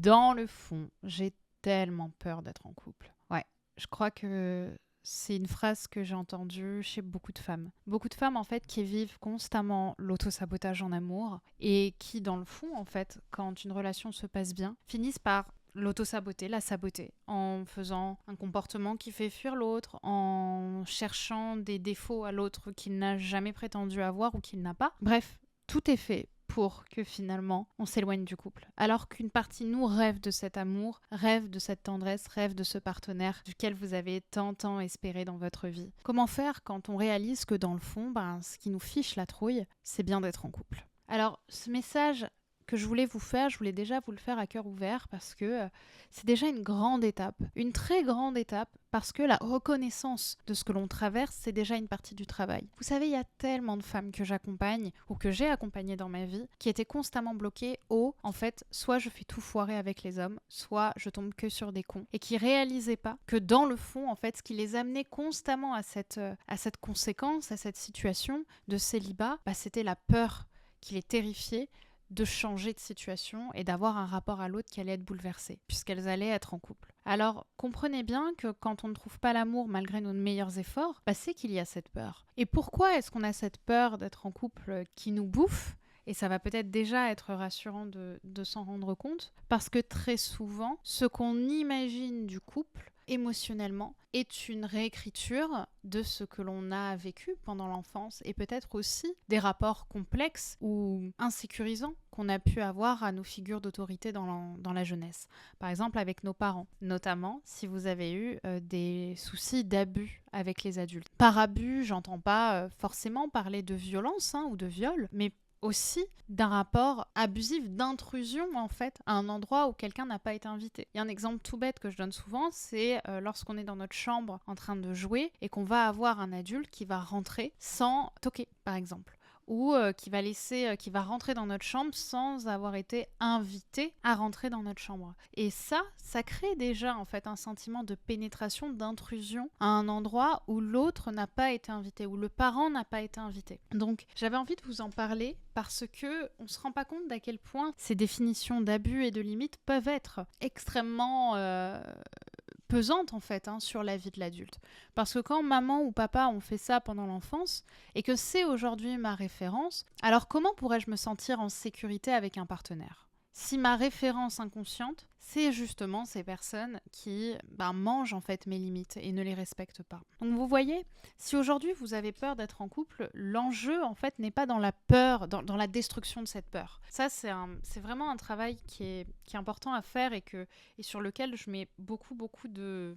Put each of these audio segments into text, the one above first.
Dans le fond, j'ai tellement peur d'être en couple. Ouais, je crois que c'est une phrase que j'ai entendue chez beaucoup de femmes. Beaucoup de femmes, en fait, qui vivent constamment l'autosabotage en amour et qui, dans le fond, en fait, quand une relation se passe bien, finissent par l'auto-saboter, la saboter, en faisant un comportement qui fait fuir l'autre, en cherchant des défauts à l'autre qu'il n'a jamais prétendu avoir ou qu'il n'a pas. Bref, tout est fait pour que finalement on s'éloigne du couple. Alors qu'une partie de nous rêve de cet amour, rêve de cette tendresse, rêve de ce partenaire duquel vous avez tant espéré dans votre vie. Comment faire quand on réalise que dans le fond, ce qui nous fiche la trouille, c'est bien d'être en couple. Alors ce message que je voulais vous faire, je voulais déjà vous le faire à cœur ouvert parce que c'est déjà une grande étape, une très grande étape, parce que la reconnaissance de ce que l'on traverse, c'est déjà une partie du travail. Vous savez, il y a tellement de femmes que j'accompagne ou que j'ai accompagnées dans ma vie qui étaient constamment bloquées au, en fait, soit je fais tout foirer avec les hommes, soit je tombe que sur des cons, et qui réalisaient pas que dans le fond, en fait, ce qui les amenait constamment à cette conséquence, à cette situation de célibat, c'était la peur qui les terrifiait de changer de situation et d'avoir un rapport à l'autre qui allait être bouleversé, puisqu'elles allaient être en couple. Alors, comprenez bien que quand on ne trouve pas l'amour malgré nos meilleurs efforts, c'est qu'il y a cette peur. Et pourquoi est-ce qu'on a cette peur d'être en couple qui nous bouffe ? Et ça va peut-être déjà être rassurant de s'en rendre compte, parce que très souvent, ce qu'on imagine du couple, émotionnellement, est une réécriture de ce que l'on a vécu pendant l'enfance et peut-être aussi des rapports complexes ou insécurisants qu'on a pu avoir à nos figures d'autorité dans la jeunesse. Par exemple avec nos parents, notamment si vous avez eu des soucis d'abus avec les adultes. Par abus, j'entends pas forcément parler de violence ou de viol, mais aussi d'un rapport abusif, d'intrusion en fait à un endroit où quelqu'un n'a pas été invité. Il y a un exemple tout bête que je donne souvent, c'est lorsqu'on est dans notre chambre en train de jouer et qu'on va avoir un adulte qui va rentrer sans toquer par exemple, ou qui va rentrer dans notre chambre sans avoir été invité à rentrer dans notre chambre. Et ça crée déjà en fait un sentiment de pénétration, d'intrusion à un endroit où l'autre n'a pas été invité, où le parent n'a pas été invité. Donc j'avais envie de vous en parler parce que on se rend pas compte d'à quel point ces définitions d'abus et de limites peuvent être extrêmement pesante en fait sur la vie de l'adulte. Parce que quand maman ou papa ont fait ça pendant l'enfance et que c'est aujourd'hui ma référence, alors comment pourrais-je me sentir en sécurité avec un partenaire ? Si ma référence inconsciente, c'est justement ces personnes qui mangent en fait mes limites et ne les respectent pas. Donc vous voyez, si aujourd'hui vous avez peur d'être en couple, l'enjeu en fait n'est pas dans la peur, dans la destruction de cette peur. Ça c'est vraiment un travail qui est important à faire et sur lequel je mets beaucoup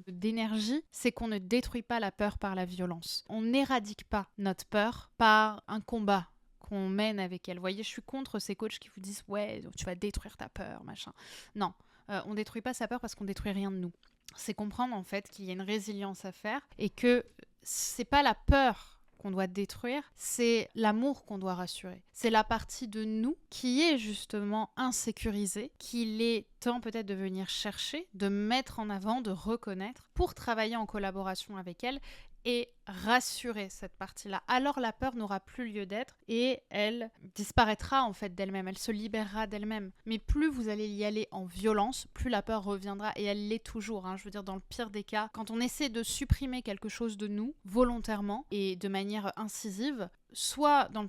d'énergie, c'est qu'on ne détruit pas la peur par la violence. On n'éradique pas notre peur par un combat qu'on mène avec elle. Vous voyez, je suis contre ces coachs qui vous disent « Ouais, tu vas détruire ta peur, machin ». Non, on détruit pas sa peur parce qu'on détruit rien de nous. C'est comprendre en fait qu'il y a une résilience à faire et que c'est pas la peur qu'on doit détruire, c'est l'amour qu'on doit rassurer. C'est la partie de nous qui est justement insécurisée, qu'il est temps peut-être de venir chercher, de mettre en avant, de reconnaître pour travailler en collaboration avec elle et rassurer cette partie-là. Alors la peur n'aura plus lieu d'être et elle disparaîtra en fait d'elle-même, elle se libérera d'elle-même. Mais plus vous allez y aller en violence, plus la peur reviendra et elle l'est toujours. Je veux dire, dans le pire des cas, quand on essaie de supprimer quelque chose de nous, volontairement et de manière incisive, soit dans le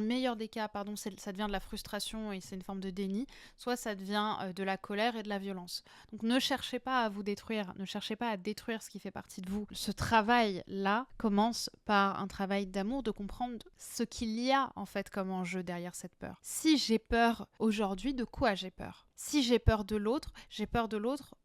meilleur des cas, ça devient de la frustration et c'est une forme de déni, soit ça devient de la colère et de la violence. Donc ne cherchez pas à vous détruire, ne cherchez pas à détruire ce qui fait partie de vous. Ce travail-là commence par un travail d'amour, de comprendre ce qu'il y a en fait comme enjeu derrière cette peur. Si j'ai peur aujourd'hui, de quoi j'ai peur ? Si j'ai peur de l'autre,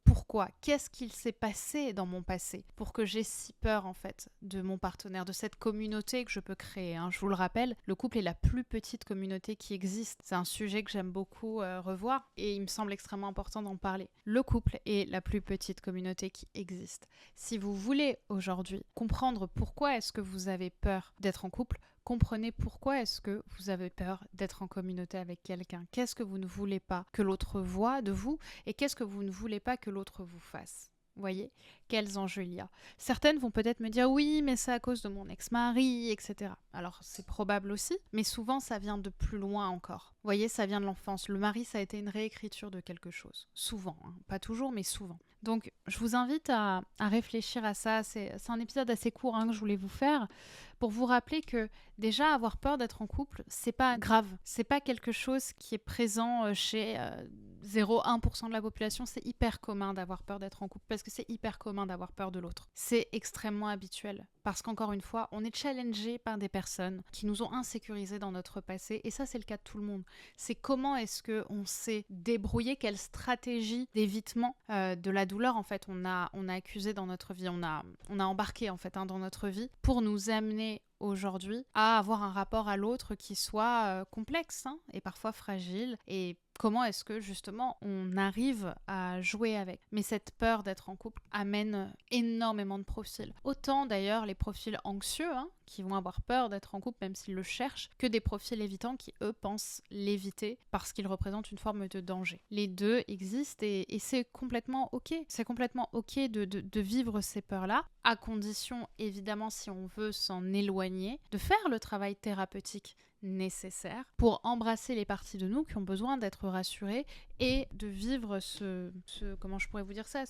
pourquoi ? Qu'est-ce qu'il s'est passé dans mon passé pour que j'ai si peur en fait de mon partenaire, de cette communauté que je peux créer ? Je vous le rappelle, le couple est la plus petite communauté qui existe. C'est un sujet que j'aime beaucoup revoir et il me semble extrêmement important d'en parler. Le couple est la plus petite communauté qui existe. Si vous voulez aujourd'hui comprendre pourquoi est-ce que vous avez peur d'être en couple, comprenez pourquoi est-ce que vous avez peur d'être en communauté avec quelqu'un. Qu'est-ce que vous ne voulez pas que l'autre voie de vous et qu'est-ce que vous ne voulez pas que l'autre vous fasse ? Vous voyez, quels enjeux il y a. Certaines vont peut-être me dire oui, mais c'est à cause de mon ex-mari, etc. Alors c'est probable aussi, mais souvent ça vient de plus loin encore. Vous voyez, ça vient de l'enfance. Le mari, ça a été une réécriture de quelque chose. Souvent, hein. Pas toujours, mais souvent. Donc je vous invite à réfléchir à ça. C'est un épisode assez court que je voulais vous faire pour vous rappeler que déjà avoir peur d'être en couple, c'est pas grave. C'est pas quelque chose qui est présent chez 0,1% de la population. C'est hyper commun d'avoir peur d'être en couple parce que c'est hyper commun d'avoir peur de l'autre. C'est extrêmement habituel parce qu'encore une fois, on est challengé par des personnes qui nous ont insécurisés dans notre passé et ça c'est le cas de tout le monde. C'est comment est-ce qu'on s'est débrouillé, quelle stratégie d'évitement de la douleur en fait on a accusé dans notre vie, on a embarqué en fait dans notre vie pour nous amener aujourd'hui à avoir un rapport à l'autre qui soit complexe et parfois fragile et comment est-ce que justement on arrive à jouer avec. Mais cette peur d'être en couple amène énormément de profils. Autant d'ailleurs les profils anxieux qui vont avoir peur d'être en couple même s'ils le cherchent, que des profils évitants qui eux pensent l'éviter parce qu'ils représentent une forme de danger. Les deux existent et c'est complètement ok. C'est complètement ok de vivre ces peurs-là, à condition évidemment si on veut s'en éloigner, de faire le travail thérapeutique nécessaire pour embrasser les parties de nous qui ont besoin d'être rassurées et de vivre comment je pourrais vous dire ça,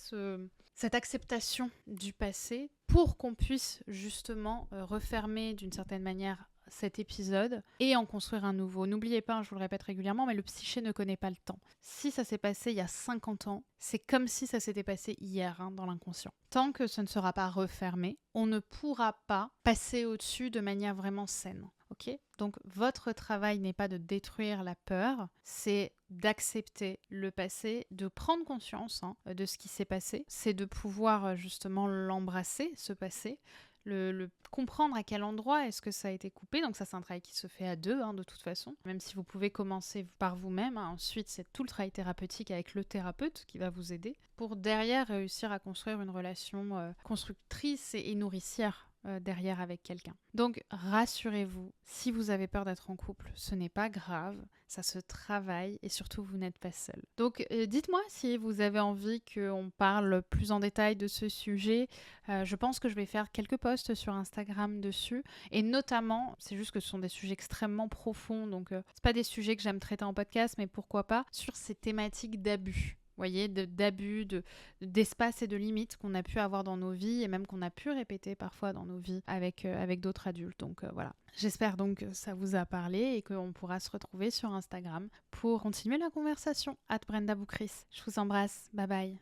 cette acceptation du passé pour qu'on puisse justement refermer d'une certaine manière cet épisode et en construire un nouveau. N'oubliez pas, je vous le répète régulièrement, mais le psyché ne connaît pas le temps. Si ça s'est passé il y a 50 ans, c'est comme si ça s'était passé hier dans l'inconscient. Tant que ce ne sera pas refermé, on ne pourra pas passer au-dessus de manière vraiment saine. Ok ? Donc votre travail n'est pas de détruire la peur, c'est d'accepter le passé, de prendre conscience de ce qui s'est passé, c'est de pouvoir justement l'embrasser, ce passé, le comprendre à quel endroit est-ce que ça a été coupé. Donc ça c'est un travail qui se fait à deux de toute façon, même si vous pouvez commencer par vous-même. Ensuite c'est tout le travail thérapeutique avec le thérapeute qui va vous aider pour derrière réussir à construire une relation constructrice et nourricière derrière avec quelqu'un. Donc rassurez-vous, si vous avez peur d'être en couple, ce n'est pas grave, ça se travaille et surtout vous n'êtes pas seul. Donc dites-moi si vous avez envie qu'on parle plus en détail de ce sujet. Je pense que je vais faire quelques posts sur Instagram dessus et notamment, c'est juste que ce sont des sujets extrêmement profonds, donc c'est pas des sujets que j'aime traiter en podcast, mais pourquoi pas sur ces thématiques d'abus. Vous voyez, d'abus, d'espace et de limites qu'on a pu avoir dans nos vies et même qu'on a pu répéter parfois dans nos vies avec d'autres adultes. Donc voilà. J'espère donc que ça vous a parlé et qu'on pourra se retrouver sur Instagram pour continuer la conversation. @BrendaBoucris. Je vous embrasse. Bye bye.